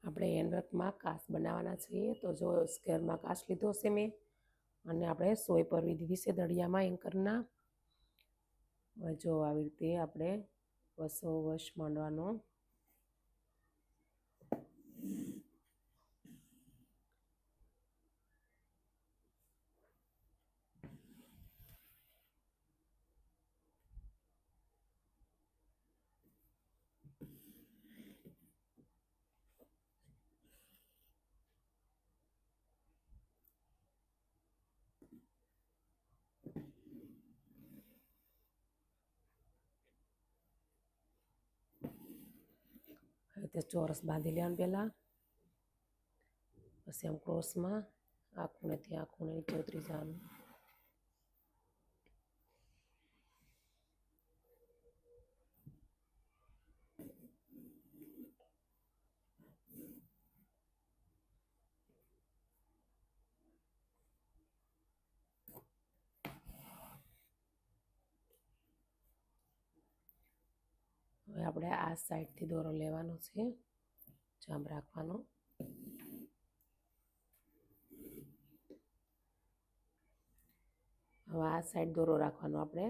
આપણે હેન્ડવર્કમાં કાચ બનાવવાના છીએ. તો જો સ્ક્વેરમાં કાચ લીધો છે મેં, અને આપણે સોય પરવી દીધી છે દળિયામાં એન્કરના. હવે જો આવી રીતે આપણે વશ માંડવાનો. તે ચોરસ બાંધી લેવાનું પહેલાં, પછી આમ ક્રોસમાં આ ખૂણેથી આ ખૂણે નીચે ઉતરી જવાનું. હવે આપણે આ સાઈડથી દોરો લેવાનો છે, જામ રાખવાનો. હવે આ સાઈડ દોરો રાખવાનો આપણે,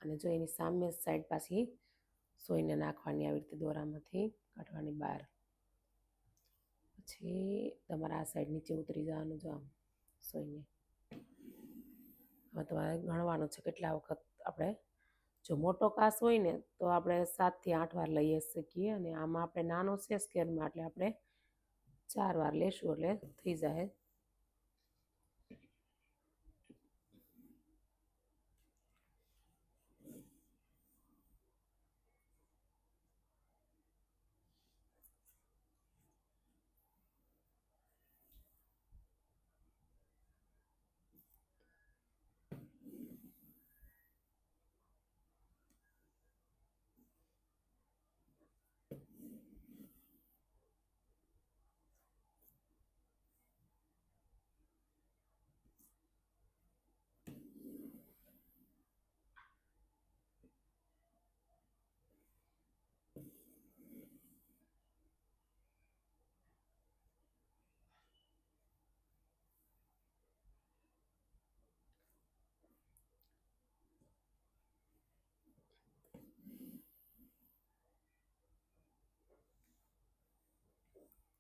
અને જો એની સામે સાઈડ પાછી સોયને નાખવાની, આવી રીતે દોરામાંથી કાઢવાની બહાર. પછી તમારે આ સાઈડ નીચે ઉતરી જવાનું, જો આમ સોયને. હવે તમારે ગણવાનું છે કેટલા વખત આપણે. જો મોટો કાચ હોય ને તો આપણે 7 થી 8 વાર લઈ શકીએ, અને આમાં આપણે નાનો છે સ્ક્વેરમાં એટલે આપણે 4 વાર લેશું એટલે થઈ જાય.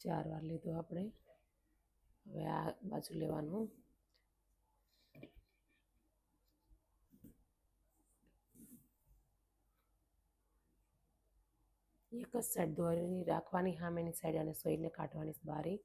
ચાર વાર લીધું આપણે. હવે આ બાજુ લેવાનું. એક જ સાઈડ દોરી રાખવાની, સામેની સાઈડ, અને સોયને કાઢવાની બારી.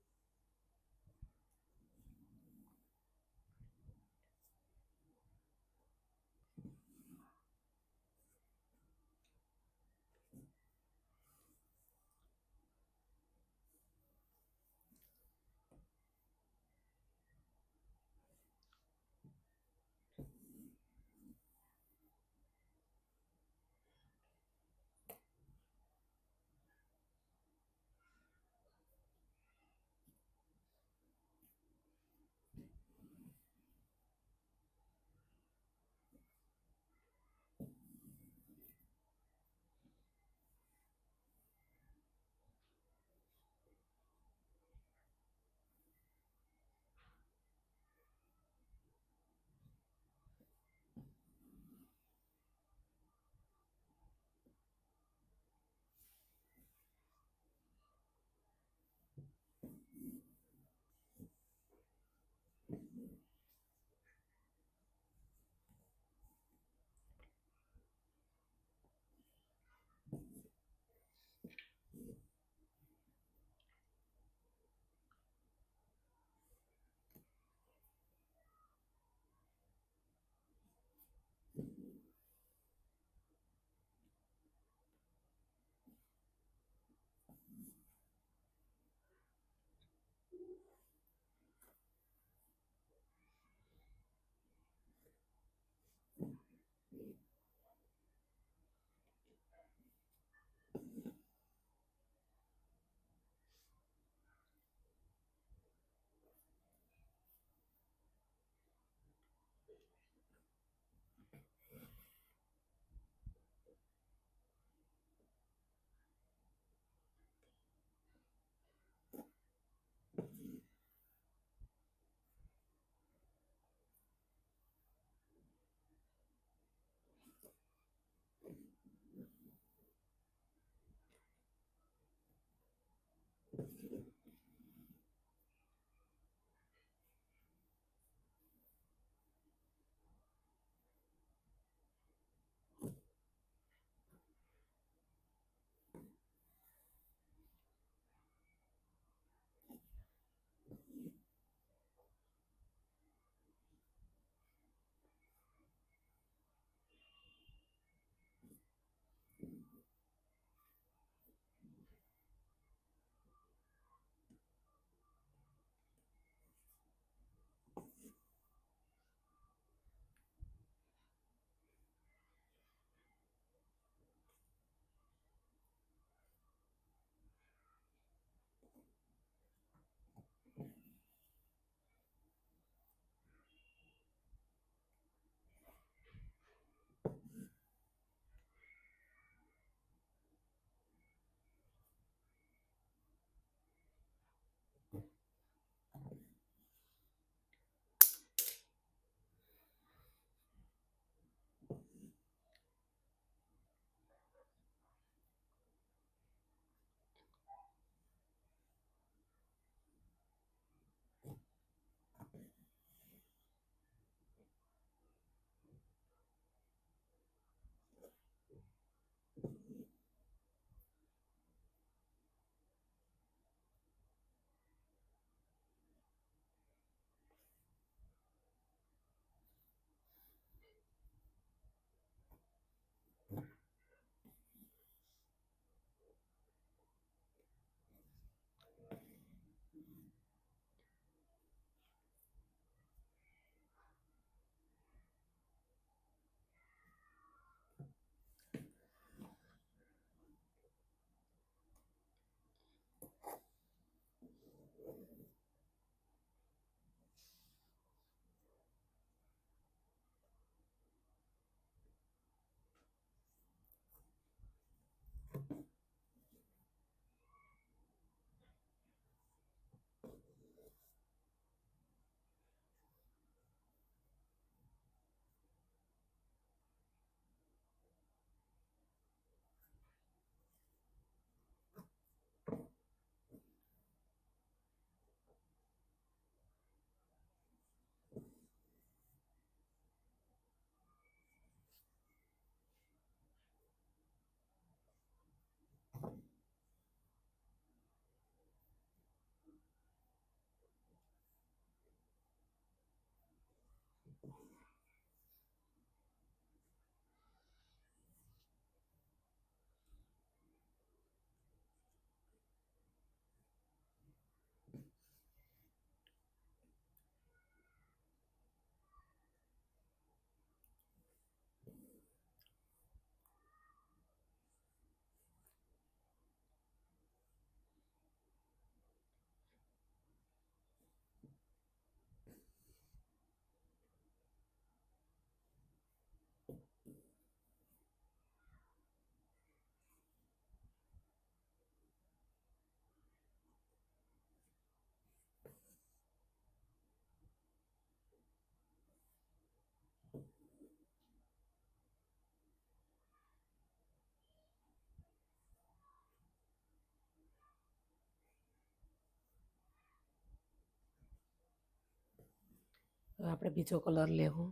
હવે આપણે બીજો કલર લેવું.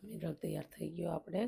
મિરર તૈયાર થઈ ગયો આપણે.